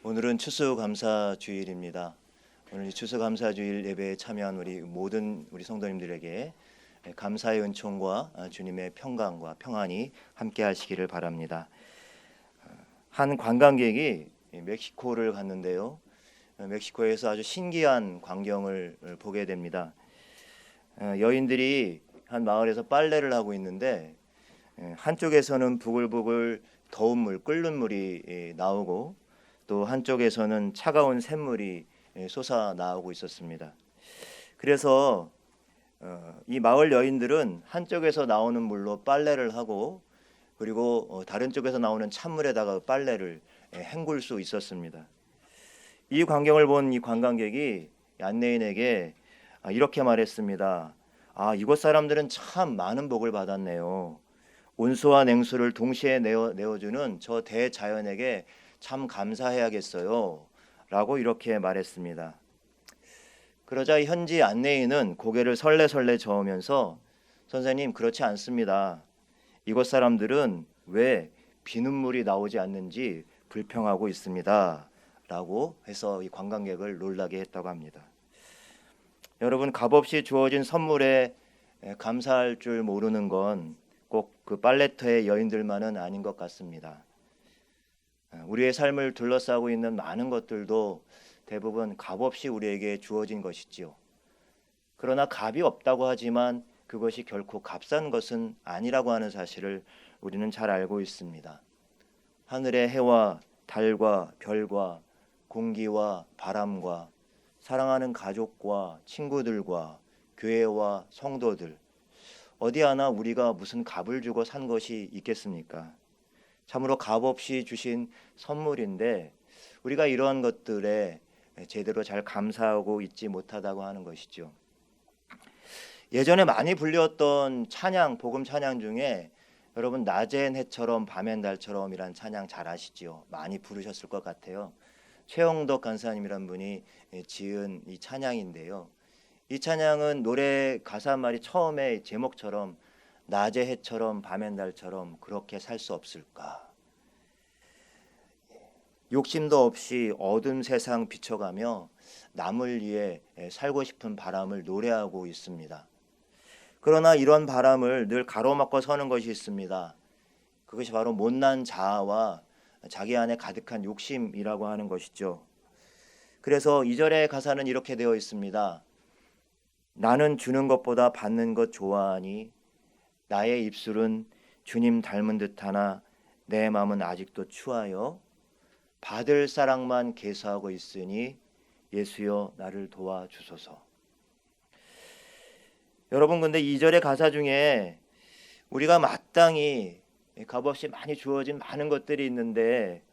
오늘은 추수감사주일입니다. 오늘 이 추수감사주일 예배에 참여한 우리 성도님들에게 감사의 은총과 주님의 평강과 평안이 함께 하시기를 바랍니다. 한 관광객이 멕시코를 갔는데요. 멕시코에서 아주 신기한 광경을 보게 됩니다. 여인들이 한 마을에서 빨래를 하고 있는데 한쪽에서는 부글부글 더운 물, 끓는 물이 나오고 또 한쪽에서는 차가운 샘물이 솟아 나오고 있었습니다. 그래서 이 마을 여인들은 한쪽에서 나오는 물로 빨래를 하고 그리고 다른 쪽에서 나오는 찬물에다가 빨래를 헹굴 수 있었습니다. 이 광경을 본 이 관광객이 안내인에게 이렇게 말했습니다. 이곳 사람들은 참 많은 복을 받았네요. 온수와 냉수를 동시에 내어주는 저 대자연에게 참 감사해야겠어요. 라고 이렇게 말했습니다. 그러자 현지 안내인은 고개를 설레설레 저으면서 선생님, 그렇지 않습니다. 이곳 사람들은 왜 비눗물이 나오지 않는지 불평하고 있습니다. 라고 해서 이 관광객을 놀라게 했다고 합니다. 여러분, 값없이 주어진 선물에 감사할 줄 모르는 건 꼭 그 빨래터의 여인들만은 아닌 것 같습니다. 우리의 삶을 둘러싸고 있는 많은 것들도 대부분 값없이 우리에게 주어진 것이지요. 그러나 값이 없다고 하지만 그것이 결코 값싼 것은 아니라고 하는 사실을 우리는 잘 알고 있습니다. 하늘의 해와 달과 별과 공기와 바람과 사랑하는 가족과 친구들과 교회와 성도들, 어디 하나 우리가 무슨 값을 주고 산 것이 있겠습니까? 참으로 값없이 주신 선물인데 우리가 이러한 것들에 제대로 잘 감사하고 있지 못하다고 하는 것이죠. 예전에 많이 불렸던 찬양, 복음 찬양 중에 여러분 낮엔 해처럼 밤엔 달처럼이란 찬양 잘 아시죠? 많이 부르셨을 것 같아요. 최영덕 간사님이란 분이 지은 이 찬양인데요. 이 찬양은 노래 가사 말이 처음에 제목처럼 낮의 해처럼 밤엔 달처럼 그렇게 살 수 없을까? 욕심도 없이 어두운 세상 비춰가며 남을 위해 살고 싶은 바람을 노래하고 있습니다. 그러나 이런 바람을 늘 가로막고 서는 것이 있습니다. 그것이 바로 못난 자아와 자기 안에 가득한 욕심이라고 하는 것이죠. 그래서 2절의 가사는 이렇게 되어 있습니다. 나는 주는 것보다 받는 것 좋아하니 나의 입술은 주님 닮은 듯하나 내 마음은 아직도 추하여 받을 사랑만 계수하고 있으니 예수여 나를 도와주소서. 여러분, 근데 2절의 가사 중에 우리가 마땅히 값없이 많이 주어진 많은 것들이 있는데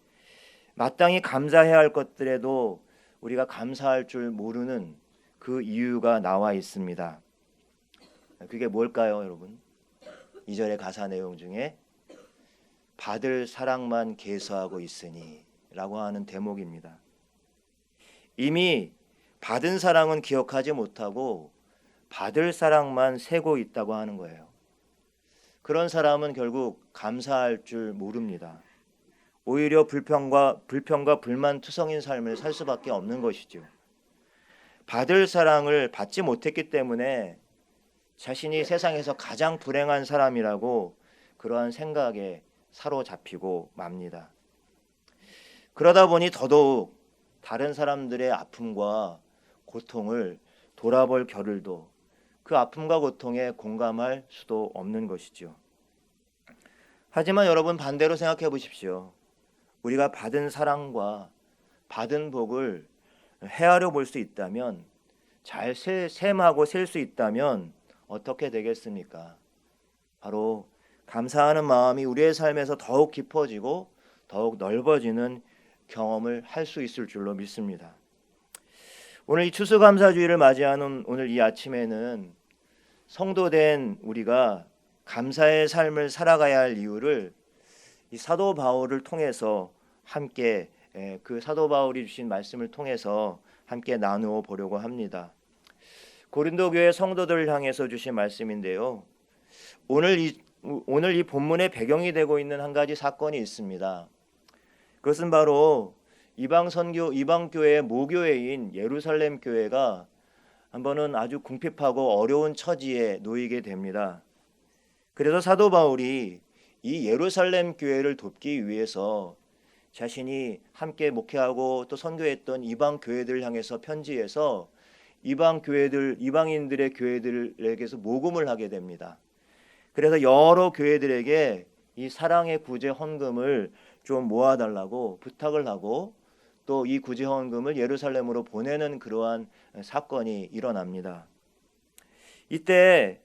마땅히 감사해야 할 것들에도 우리가 감사할 줄 모르는 그 이유가 나와 있습니다. 그게 뭘까요, 여러분? 2절의 가사 내용 중에 받을 사랑만 계수하고 있으니 라고 하는 대목입니다. 이미 받은 사랑은 기억하지 못하고 받을 사랑만 세고 있다고 하는 거예요. 그런 사람은 결국 감사할 줄 모릅니다. 오히려 불평과 불만투성인 삶을 살 수밖에 없는 것이죠. 받을 사랑을 받지 못했기 때문에 자신이 세상에서 가장 불행한 사람이라고 그러한 생각에 사로잡히고 맙니다. 그러다 보니 더더욱 다른 사람들의 아픔과 고통을 돌아볼 겨를도 그 아픔과 고통에 공감할 수도 없는 것이죠. 하지만 여러분, 반대로 생각해 보십시오. 우리가 받은 사랑과 받은 복을 헤아려 볼 수 있다면, 잘 셈하고 셀 수 있다면 어떻게 되겠습니까? 바로 감사하는 마음이 우리의 삶에서 더욱 깊어지고 더욱 넓어지는 경험을 할 수 있을 줄로 믿습니다. 오늘 이 추수감사주의를 맞이하는 오늘 이 아침에는 성도된 우리가 감사의 삶을 살아가야 할 이유를 이 사도 바울을 통해서 함께 그 사도 바울이 주신 말씀을 통해서 함께 나누어 보려고 합니다. 고린도 교회 성도들을 향해서 주신 말씀인데요. 오늘 이 본문의 배경이 되고 있는 한 가지 사건이 있습니다. 그것은 바로 이방 교회의 모교회인 예루살렘 교회가 한번은 아주 궁핍하고 어려운 처지에 놓이게 됩니다. 그래서 사도 바울이 이 예루살렘 교회를 돕기 위해서 자신이 함께 목회하고 또 선교했던 이방 교회들을 향해서 편지해서 이방인들의 교회들에게서 모금을 하게 됩니다. 그래서 여러 교회들에게 이 사랑의 구제 헌금을 좀 모아달라고 부탁을 하고 또 이 구제 헌금을 예루살렘으로 보내는 그러한 사건이 일어납니다. 이때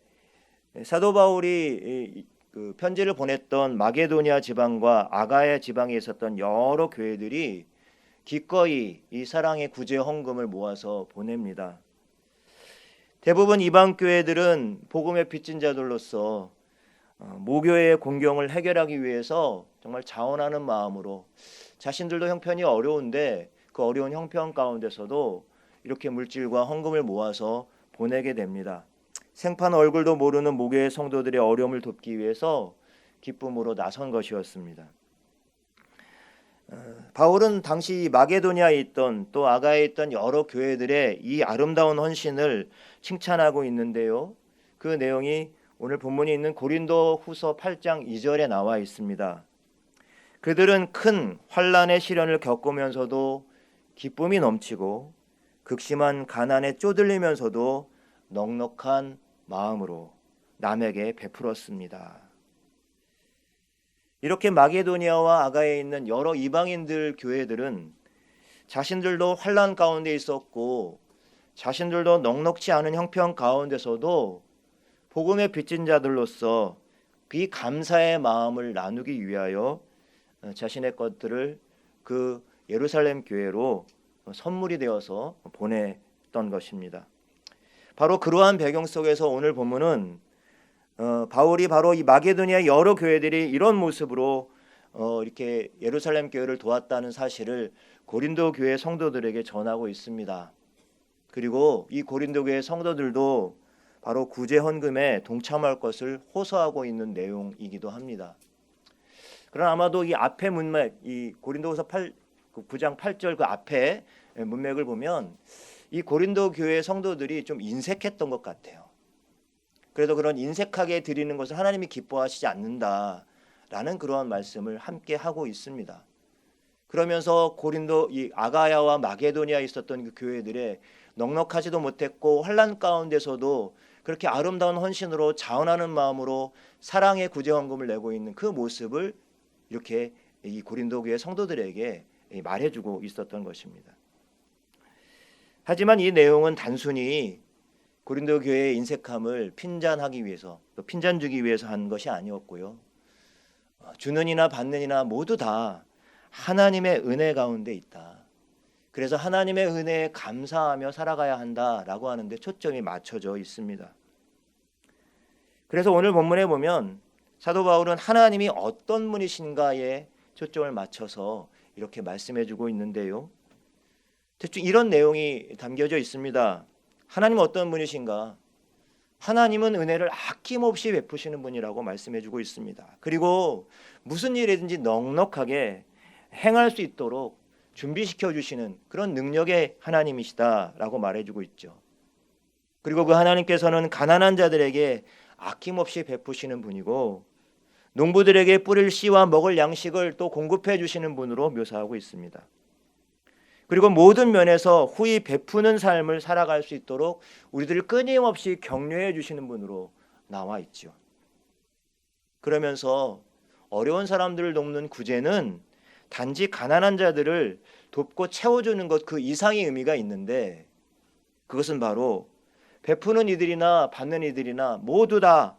사도 바울이 그 편지를 보냈던 마게도니아 지방과 아가야 지방에 있었던 여러 교회들이 기꺼이 이 사랑의 구제 헌금을 모아서 보냅니다. 대부분 이방 교회들은 복음의 빚진 자들로서 모교회의 공경을 해결하기 위해서 정말 자원하는 마음으로 자신들도 형편이 어려운데 그 어려운 형편 가운데서도 이렇게 물질과 헌금을 모아서 보내게 됩니다. 생판 얼굴도 모르는 모교회 성도들의 어려움을 돕기 위해서 기쁨으로 나선 것이었습니다. 바울은 당시 마게도니아에 있던 또 아가야에 있던 여러 교회들의 이 아름다운 헌신을 칭찬하고 있는데요. 그 내용이 오늘 본문에 있는 고린도 후서 8장 2절에 나와 있습니다. 그들은 큰 환난의 시련을 겪으면서도 기쁨이 넘치고 극심한 가난에 쪼들리면서도 넉넉한 마음으로 남에게 베풀었습니다. 이렇게 마게도니아와 아가야에 있는 여러 이방인들 교회들은 자신들도 환난 가운데 있었고 자신들도 넉넉지 않은 형편 가운데서도 복음의 빚진 자들로서 그 감사의 마음을 나누기 위하여 자신의 것들을 그 예루살렘 교회로 선물이 되어서 보냈던 것입니다. 바로 그러한 배경 속에서 오늘 본문은 바울이 바로 이 마게도니아 여러 교회들이 이런 모습으로 이렇게 예루살렘 교회를 도왔다는 사실을 고린도 교회 성도들에게 전하고 있습니다. 그리고 이 고린도 교회 성도들도 바로 구제 헌금에 동참할 것을 호소하고 있는 내용이기도 합니다. 그러나 아마도 이 앞에 문맥, 이 고린도후서 9장 8절 그 앞에 문맥을 보면 이 고린도 교회 성도들이 좀 인색했던 것 같아요. 그래서 그런 인색하게 드리는 것을 하나님이 기뻐하시지 않는다라는 그러한 말씀을 함께 하고 있습니다. 그러면서 고린도 이 아가야와 마게도니아에 있었던 그 교회들의 넉넉하지도 못했고 환난 가운데서도 그렇게 아름다운 헌신으로 자원하는 마음으로 사랑의 구제 헌금을 내고 있는 그 모습을 이렇게 이 고린도 교회 성도들에게 말해주고 있었던 것입니다. 하지만 이 내용은 단순히 고린도 교회의 인색함을 핀잔하기 위해서 또 핀잔 주기 위해서 한 것이 아니었고요. 주는 이나 받는 이나 모두 다 하나님의 은혜 가운데 있다. 그래서 하나님의 은혜에 감사하며 살아가야 한다라고 하는데 초점이 맞춰져 있습니다. 그래서 오늘 본문에 보면 사도 바울은 하나님이 어떤 분이신가에 초점을 맞춰서 이렇게 말씀해주고 있는데요. 대충 이런 내용이 담겨져 있습니다. 하나님 어떤 분이신가? 하나님은 은혜를 아낌없이 베푸시는 분이라고 말씀해주고 있습니다. 그리고 무슨 일이든지 넉넉하게 행할 수 있도록 준비시켜 주시는 그런 능력의 하나님이시다라고 말해주고 있죠. 그리고 그 하나님께서는 가난한 자들에게 아낌없이 베푸시는 분이고 농부들에게 뿌릴 씨와 먹을 양식을 또 공급해 주시는 분으로 묘사하고 있습니다. 그리고 모든 면에서 후히 베푸는 삶을 살아갈 수 있도록 우리들을 끊임없이 격려해 주시는 분으로 나와 있죠. 그러면서 어려운 사람들을 돕는 구제는 단지 가난한 자들을 돕고 채워주는 것 그 이상의 의미가 있는데 그것은 바로 베푸는 이들이나 받는 이들이나 모두 다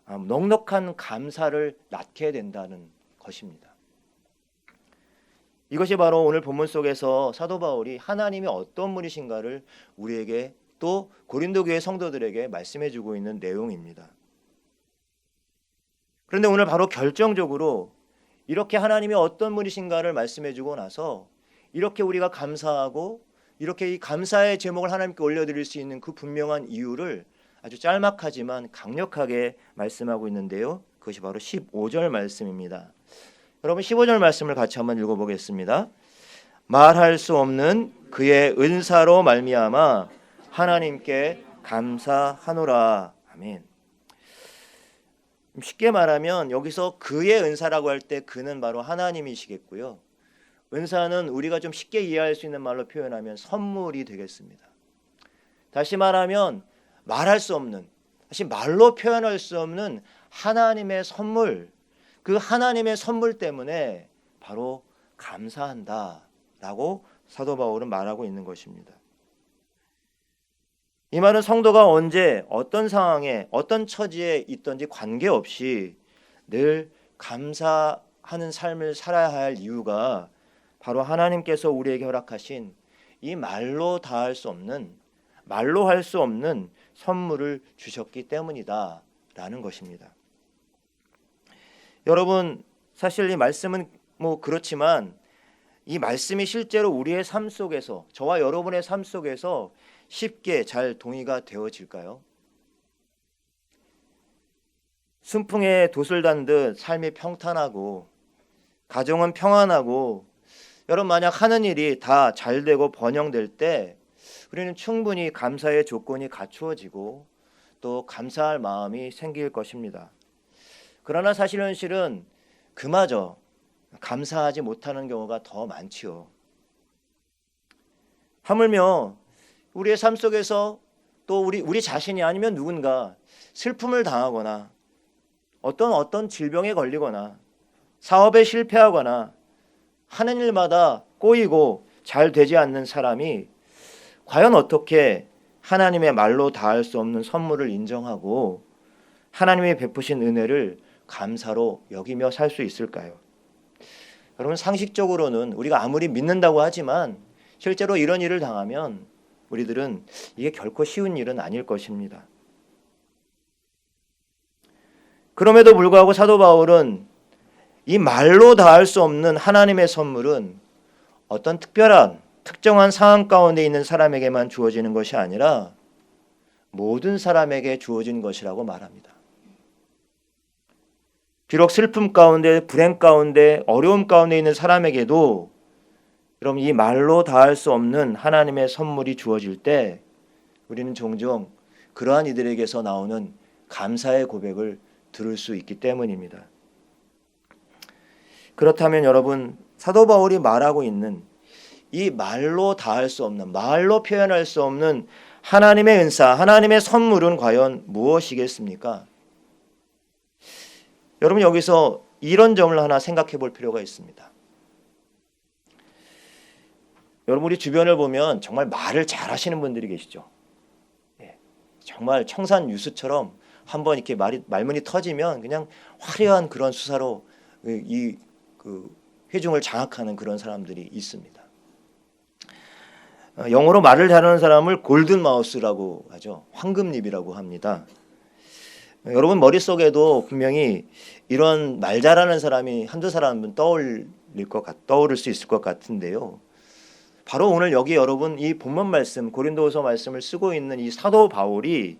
넉넉한 감사를 낳게 된다는 것입니다. 이것이 바로 오늘 본문 속에서 사도 바울이 하나님이 어떤 분이신가를 우리에게 또 고린도 교회 성도들에게 말씀해주고 있는 내용입니다. 그런데 오늘 바로 결정적으로 이렇게 하나님이 어떤 분이신가를 말씀해주고 나서 이렇게 우리가 감사하고 이렇게 이 감사의 제목을 하나님께 올려드릴 수 있는 그 분명한 이유를 아주 짤막하지만 강력하게 말씀하고 있는데요. 그것이 바로 15절 말씀입니다. 여러분 15절 말씀을 같이 한번 읽어보겠습니다. 말할 수 없는 그의 은사로 말미암아 하나님께 감사하노라. 아멘. 쉽게 말하면 여기서 그의 은사라고 할 때 그는 바로 하나님이시겠고요. 은사는 우리가 좀 쉽게 이해할 수 있는 말로 표현하면 선물이 되겠습니다. 다시 말하면 말할 수 없는, 다시 말로 표현할 수 없는 하나님의 선물, 그 하나님의 선물 때문에 바로 감사한다라고 사도 바울은 말하고 있는 것입니다. 이 말은 성도가 언제 어떤 상황에 어떤 처지에 있든지 관계없이 늘 감사하는 삶을 살아야 할 이유가 바로 하나님께서 우리에게 허락하신 이 말로 다할 수 없는, 말로 할 수 없는 선물을 주셨기 때문이다라는 것입니다. 여러분, 사실 이 말씀은 그렇지만 이 말씀이 실제로 우리의 삶 속에서, 저와 여러분의 삶 속에서 쉽게 잘 동의가 되어질까요? 순풍에 돛을 단 듯 삶이 평탄하고 가정은 평안하고, 여러분 만약 하는 일이 다 잘되고 번영될 때 우리는 충분히 감사의 조건이 갖추어지고 또 감사할 마음이 생길 것입니다. 그러나 사실 현실은 그마저 감사하지 못하는 경우가 더 많지요. 하물며 우리의 삶 속에서 또 우리 자신이 아니면 누군가 슬픔을 당하거나 어떤 질병에 걸리거나 사업에 실패하거나 하는 일마다 꼬이고 잘 되지 않는 사람이 과연 어떻게 하나님의 말로 다할 수 없는 선물을 인정하고 하나님이 베푸신 은혜를 감사로 여기며 살 수 있을까요? 여러분, 상식적으로는 우리가 아무리 믿는다고 하지만 실제로 이런 일을 당하면 우리들은 이게 결코 쉬운 일은 아닐 것입니다. 그럼에도 불구하고 사도 바울은 이 말로 다할 수 없는 하나님의 선물은 어떤 특정한 상황 가운데 있는 사람에게만 주어지는 것이 아니라 모든 사람에게 주어진 것이라고 말합니다. 비록 슬픔 가운데, 불행 가운데, 어려움 가운데 있는 사람에게도 여러분, 이 말로 다할 수 없는 하나님의 선물이 주어질 때 우리는 종종 그러한 이들에게서 나오는 감사의 고백을 들을 수 있기 때문입니다. 그렇다면 여러분, 사도 바울이 말하고 있는 이 말로 다할 수 없는, 말로 표현할 수 없는 하나님의 은사, 하나님의 선물은 과연 무엇이겠습니까? 여러분, 여기서 이런 점을 하나 생각해 볼 필요가 있습니다. 여러분, 우리 주변을 보면 정말 말을 잘하시는 분들이 계시죠. 정말 청산유수처럼 한번 이렇게 말문이 터지면 그냥 화려한 그런 수사로 회중을 장악하는 그런 사람들이 있습니다. 영어로 말을 잘하는 사람을 골든 마우스라고 하죠. 황금립이라고 합니다. 여러분 머릿속에도 분명히 이런 말 잘하는 사람이 한두 사람은 떠오를 수 있을 것 같은데요. 바로 오늘 여기 여러분 이 본문 말씀, 고린도후서 말씀을 쓰고 있는 이 사도 바울이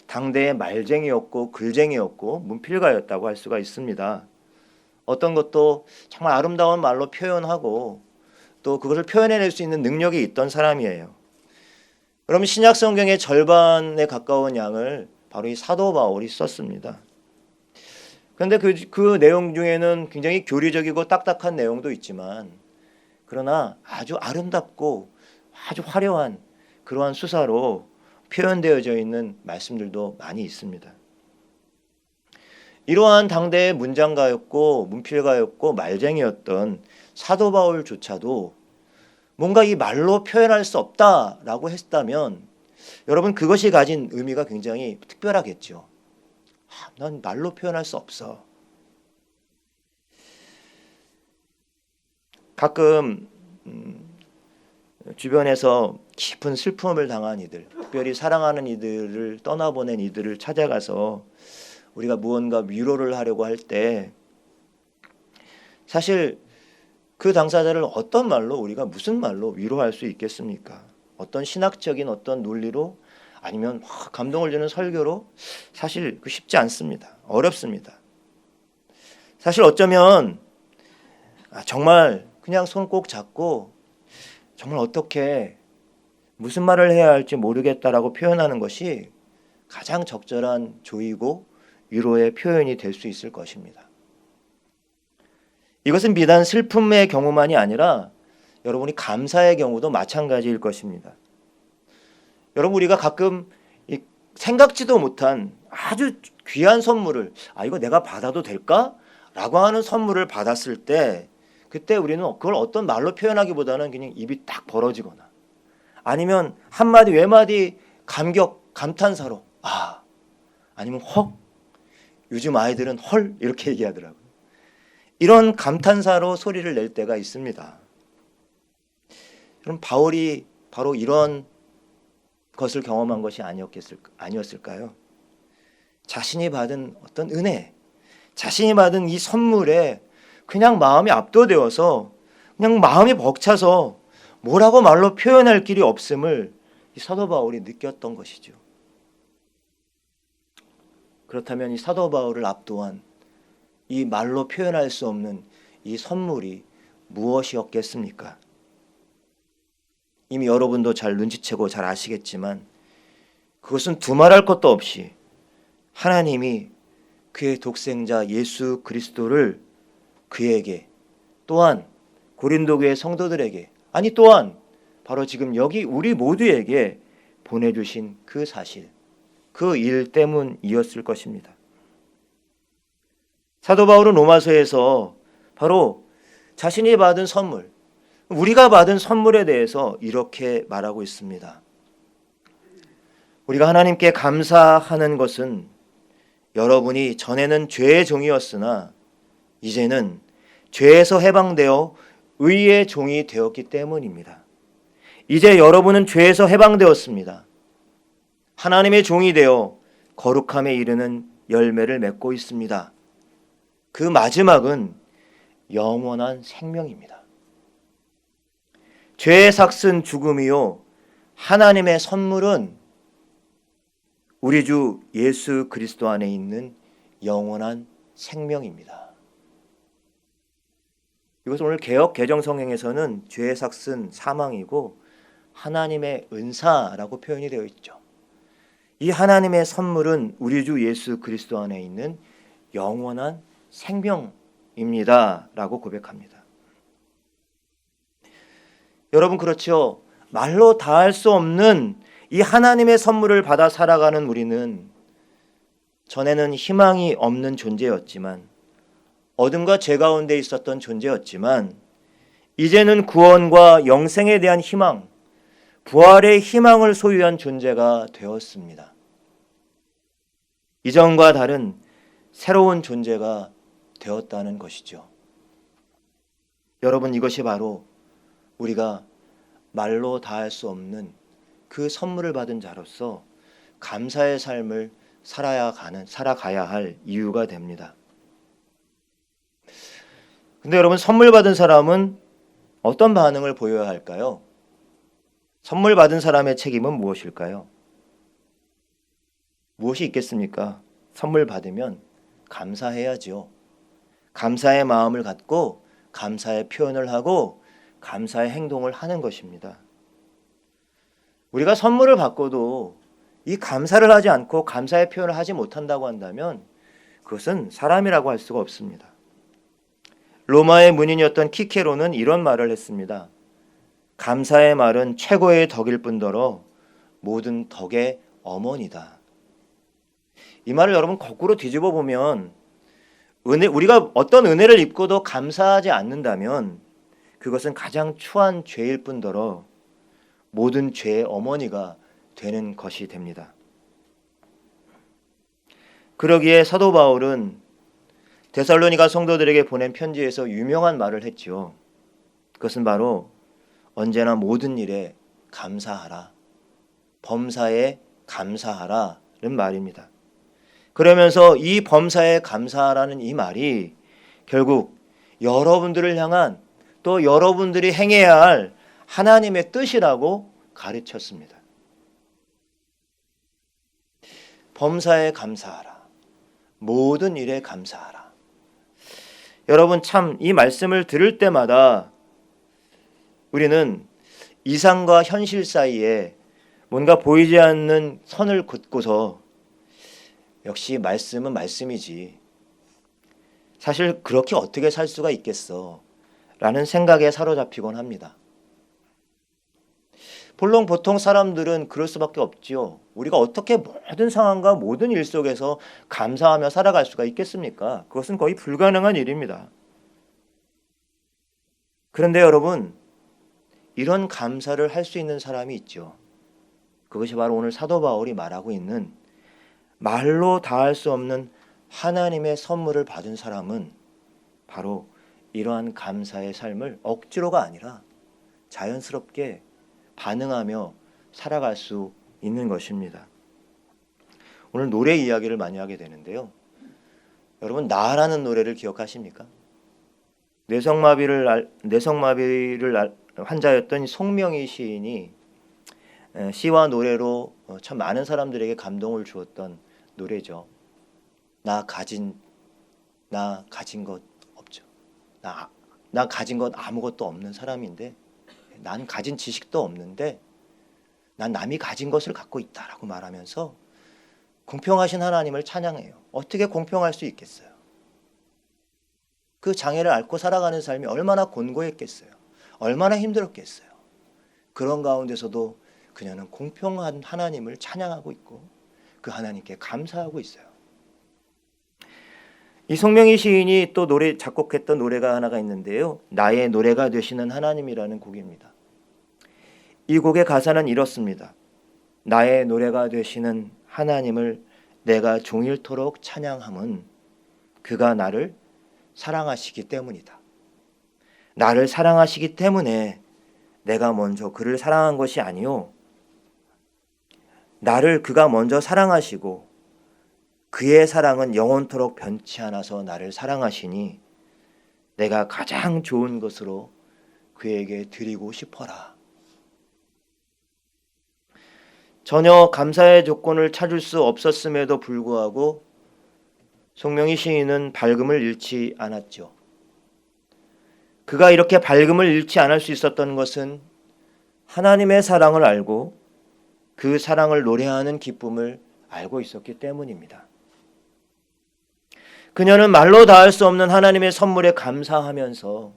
당대의 말쟁이였고 글쟁이였고 문필가였다고 할 수가 있습니다. 어떤 것도 정말 아름다운 말로 표현하고 또 그것을 표현해낼 수 있는 능력이 있던 사람이에요. 그러면 신약 성경의 절반에 가까운 양을 바로 이 사도 바울이 썼습니다. 그런데 그 내용 중에는 굉장히 교리적이고 딱딱한 내용도 있지만, 그러나 아주 아름답고 아주 화려한 그러한 수사로 표현되어져 있는 말씀들도 많이 있습니다. 이러한 당대의 문장가였고 문필가였고 말쟁이였던 사도 바울조차도 뭔가 이 말로 표현할 수 없다라고 했다면 여러분 그것이 가진 의미가 굉장히 특별하겠죠. 난 말로 표현할 수 없어. 가끔 주변에서 깊은 슬픔을 당한 이들, 특별히 사랑하는 이들을 떠나보낸 이들을 찾아가서 우리가 무언가 위로를 하려고 할 때 사실 그 당사자를 어떤 말로, 우리가 무슨 말로 위로할 수 있겠습니까? 어떤 신학적인 어떤 논리로, 아니면 감동을 주는 설교로? 사실 쉽지 않습니다. 어렵습니다. 사실 어쩌면 정말 그냥 손 꼭 잡고 정말 어떻게 무슨 말을 해야 할지 모르겠다라고 표현하는 것이 가장 적절한 조이고 위로의 표현이 될 수 있을 것입니다. 이것은 비단 슬픔의 경우만이 아니라 여러분이 감사의 경우도 마찬가지일 것입니다. 여러분, 우리가 가끔 생각지도 못한 아주 귀한 선물을 이거 내가 받아도 될까? 라고 하는 선물을 받았을 때 그때 우리는 그걸 어떤 말로 표현하기보다는 그냥 입이 딱 벌어지거나 아니면 한마디 외마디 감격, 감탄사로 아니면 헉, 요즘 아이들은 헐 이렇게 얘기하더라고요. 이런 감탄사로 소리를 낼 때가 있습니다. 그럼 바울이 바로 이런 것을 경험한 것이 아니었을까요? 자신이 받은 어떤 은혜, 자신이 받은 이 선물에 그냥 마음이 압도되어서 그냥 마음이 벅차서 뭐라고 말로 표현할 길이 없음을 이 사도 바울이 느꼈던 것이죠. 그렇다면 이 사도 바울을 압도한 이 말로 표현할 수 없는 이 선물이 무엇이었겠습니까? 이미 여러분도 잘 눈치채고 잘 아시겠지만 그것은 두말할 것도 없이 하나님이 그의 독생자 예수 그리스도를 그에게 또한 고린도 교회 성도들에게 또한 바로 지금 여기 우리 모두에게 보내주신 그 사실, 그 일 때문이었을 것입니다. 사도 바울은 로마서에서 바로 자신이 받은 선물, 우리가 받은 선물에 대해서 이렇게 말하고 있습니다. 우리가 하나님께 감사하는 것은 여러분이 전에는 죄의 종이었으나 이제는 죄에서 해방되어 의의 종이 되었기 때문입니다. 이제 여러분은 죄에서 해방되었습니다. 하나님의 종이 되어 거룩함에 이르는 열매를 맺고 있습니다. 그 마지막은 영원한 생명입니다. 죄의 삭은 죽음이요 하나님의 선물은 우리 주 예수 그리스도 안에 있는 영원한 생명입니다. 이것은 오늘 개역 개정 성경에서는 죄의 삭은 사망이고 하나님의 은사라고 표현이 되어 있죠. 이 하나님의 선물은 우리 주 예수 그리스도 안에 있는 영원한 생명입니다 라고 고백합니다. 여러분, 그렇죠? 말로 다 할 수 없는 이 하나님의 선물을 받아 살아가는 우리는 전에는 희망이 없는 존재였지만 어둠과 죄 가운데 있었던 존재였지만 이제는 구원과 영생에 대한 희망, 부활의 희망을 소유한 존재가 되었습니다. 이전과 다른 새로운 존재가 되었다는 것이죠. 여러분, 이것이 바로 우리가 말로 다 할 수 없는 그 선물을 받은 자로서 감사의 삶을 살아가야 할 이유가 됩니다. 근데 여러분, 선물 받은 사람은 어떤 반응을 보여야 할까요? 선물 받은 사람의 책임은 무엇일까요? 무엇이 있겠습니까? 선물 받으면 감사해야지요. 감사의 마음을 갖고 감사의 표현을 하고 감사의 행동을 하는 것입니다. 우리가 선물을 받고도 이 감사를 하지 않고 감사의 표현을 하지 못한다고 한다면 그것은 사람이라고 할 수가 없습니다. 로마의 문인이었던 키케로는 이런 말을 했습니다. 감사의 말은 최고의 덕일 뿐더러 모든 덕의 어머니다. 이 말을 여러분 거꾸로 뒤집어 보면 우리가 어떤 은혜를 입고도 감사하지 않는다면 그것은 가장 추한 죄일 뿐더러 모든 죄의 어머니가 되는 것이 됩니다. 그러기에 사도 바울은 데살로니가 성도들에게 보낸 편지에서 유명한 말을 했지요. 그것은 바로 언제나 모든 일에 감사하라, 범사에 감사하라는 말입니다. 그러면서 이 범사에 감사하라는 이 말이 결국 여러분들을 향한 또 여러분들이 행해야 할 하나님의 뜻이라고 가르쳤습니다. 범사에 감사하라, 모든 일에 감사하라. 여러분, 참 이 말씀을 들을 때마다 우리는 이상과 현실 사이에 뭔가 보이지 않는 선을 긋고서 역시 말씀은 말씀이지. 사실 그렇게 어떻게 살 수가 있겠어? 라는 생각에 사로잡히곤 합니다. 물론 보통 사람들은 그럴 수밖에 없지요. 우리가 어떻게 모든 상황과 모든 일 속에서 감사하며 살아갈 수가 있겠습니까? 그것은 거의 불가능한 일입니다. 그런데 여러분, 이런 감사를 할 수 있는 사람이 있죠. 그것이 바로 오늘 사도 바울이 말하고 있는 말로 다할 수 없는 하나님의 선물을 받은 사람은 바로 이러한 감사의 삶을 억지로가 아니라 자연스럽게 반응하며 살아갈 수 있는 것입니다. 오늘 노래 이야기를 많이 하게 되는데요. 여러분, 나라는 노래를 기억하십니까? 뇌성마비를 환자였던 송명희 시인이 시와 노래로 참 많은 사람들에게 감동을 주었던 노래죠. 나 가진 것 없죠. 나 가진 것 아무것도 없는 사람인데, 난 가진 지식도 없는데 난 남이 가진 것을 갖고 있다라고 말하면서 공평하신 하나님을 찬양해요. 어떻게 공평할 수 있겠어요? 그 장애를 앓고 살아가는 삶이 얼마나 곤고했겠어요. 얼마나 힘들었겠어요. 그런 가운데서도 그녀는 공평한 하나님을 찬양하고 있고 그 하나님께 감사하고 있어요. 이 송명희 시인이 또 작곡했던 노래가 하나가 있는데요. 나의 노래가 되시는 하나님이라는 곡입니다. 이 곡의 가사는 이렇습니다. 나의 노래가 되시는 하나님을 내가 종일토록 찬양함은 그가 나를 사랑하시기 때문이다. 나를 사랑하시기 때문에 내가 먼저 그를 사랑한 것이 아니요. 나를 그가 먼저 사랑하시고 그의 사랑은 영원토록 변치 않아서 나를 사랑하시니 내가 가장 좋은 것으로 그에게 드리고 싶어라. 전혀 감사의 조건을 찾을 수 없었음에도 불구하고 송명희 시인은 밝음을 잃지 않았죠. 그가 이렇게 밝음을 잃지 않을 수 있었던 것은 하나님의 사랑을 알고 그 사랑을 노래하는 기쁨을 알고 있었기 때문입니다. 그녀는 말로 닿을 수 없는 하나님의 선물에 감사하면서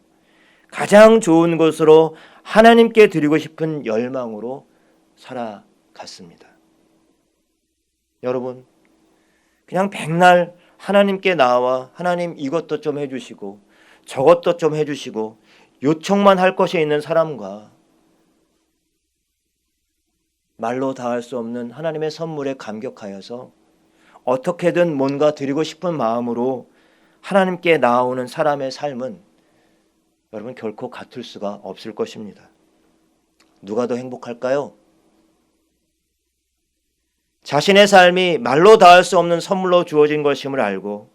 가장 좋은 것으로 하나님께 드리고 싶은 열망으로 살아갔습니다. 여러분, 그냥 백날 하나님께 나와 하나님 이것도 좀 해주시고 저것도 좀 해주시고 요청만 할 것이 있는 사람과 말로 닿을 수 없는 하나님의 선물에 감격하여서 어떻게든 뭔가 드리고 싶은 마음으로 하나님께 나아오는 사람의 삶은 여러분 결코 같을 수가 없을 것입니다. 누가 더 행복할까요? 자신의 삶이 말로 닿을 수 없는 선물로 주어진 것임을 알고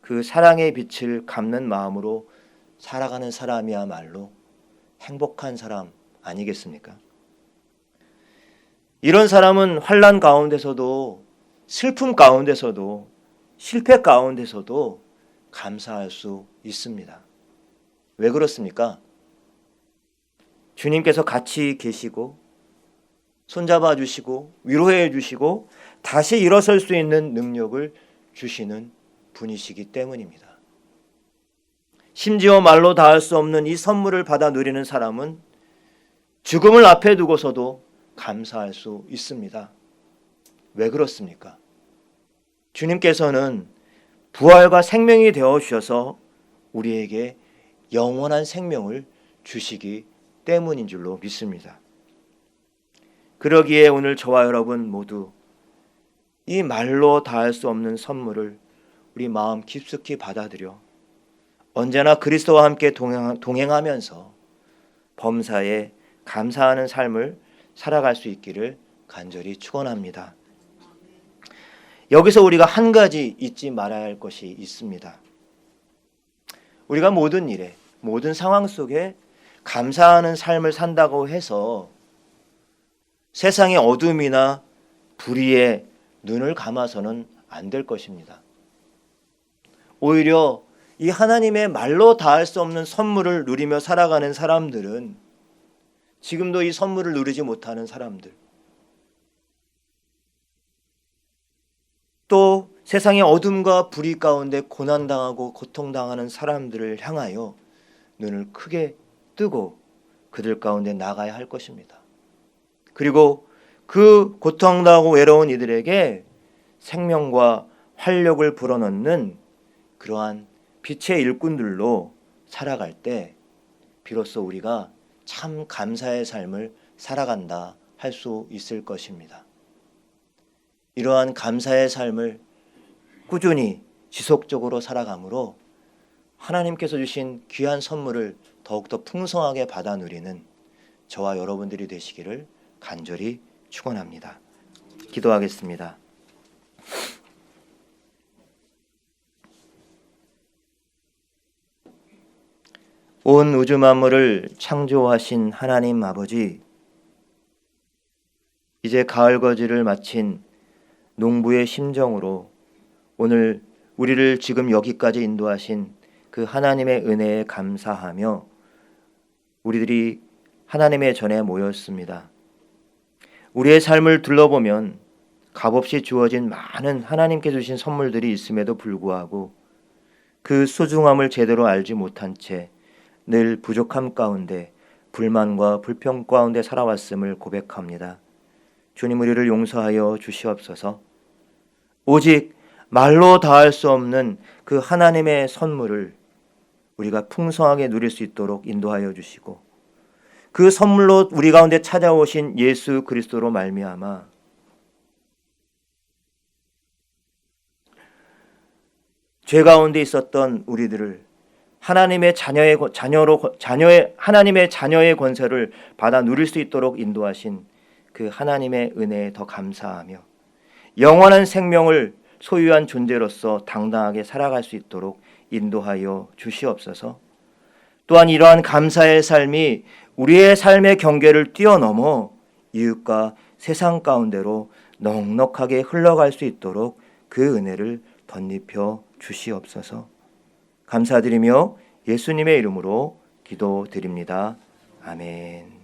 그 사랑의 빛을 갚는 마음으로 살아가는 사람이야말로 행복한 사람 아니겠습니까? 이런 사람은 환난 가운데서도 슬픔 가운데서도 실패 가운데서도 감사할 수 있습니다. 왜 그렇습니까? 주님께서 같이 계시고 손잡아 주시고 위로해 주시고 다시 일어설 수 있는 능력을 주시는 분이시기 때문입니다. 심지어 말로 닿을 수 없는 이 선물을 받아 누리는 사람은 죽음을 앞에 두고서도 감사할 수 있습니다. 왜 그렇습니까? 주님께서는 부활과 생명이 되어 주셔서 우리에게 영원한 생명을 주시기 때문인 줄로 믿습니다. 그러기에 오늘 저와 여러분 모두 이 말로 닿을 수 없는 선물을 우리 마음 깊숙이 받아들여 언제나 그리스도와 함께 동행하면서 범사에 감사하는 삶을 살아갈 수 있기를 간절히 축원합니다. 여기서 우리가 한 가지 잊지 말아야 할 것이 있습니다. 우리가 모든 일에, 모든 상황 속에 감사하는 삶을 산다고 해서 세상의 어둠이나 불의에 눈을 감아서는 안 될 것입니다. 오히려 이 하나님의 말로 닿을 수 없는 선물을 누리며 살아가는 사람들은 지금도 이 선물을 누리지 못하는 사람들, 또 세상의 어둠과 불의 가운데 고난당하고 고통당하는 사람들을 향하여 눈을 크게 뜨고 그들 가운데 나가야 할 것입니다. 그리고 그 고통당하고 외로운 이들에게 생명과 활력을 불어넣는 그러한 빛의 일꾼들로 살아갈 때 비로소 우리가 참 감사의 삶을 살아간다 할 수 있을 것입니다. 이러한 감사의 삶을 꾸준히 지속적으로 살아감으로 하나님께서 주신 귀한 선물을 더욱더 풍성하게 받아 누리는 저와 여러분들이 되시기를 간절히 축원합니다. 기도하겠습니다. 온 우주 만물을 창조하신 하나님 아버지, 이제 가을 거지를 마친 농부의 심정으로 오늘 우리를 지금 여기까지 인도하신 그 하나님의 은혜에 감사하며 우리들이 하나님의 전에 모였습니다. 우리의 삶을 둘러보면 값없이 주어진 많은 하나님께 주신 선물들이 있음에도 불구하고 그 소중함을 제대로 알지 못한 채 늘 부족함 가운데 불만과 불평 가운데 살아왔음을 고백합니다. 주님, 우리를 용서하여 주시옵소서. 오직 말로 다할 수 없는 그 하나님의 선물을 우리가 풍성하게 누릴 수 있도록 인도하여 주시고 그 선물로 우리 가운데 찾아오신 예수 그리스도로 말미암아 죄 가운데 있었던 우리들을 하나님의 하나님의 권세를 받아 누릴 수 있도록 인도하신 그 하나님의 은혜에 더 감사하며 영원한 생명을 소유한 존재로서 당당하게 살아갈 수 있도록 인도하여 주시옵소서. 또한 이러한 감사의 삶이 우리의 삶의 경계를 뛰어넘어 이웃과 세상 가운데로 넉넉하게 흘러갈 수 있도록 그 은혜를 덧입혀 주시옵소서. 감사드리며 예수님의 이름으로 기도드립니다. 아멘.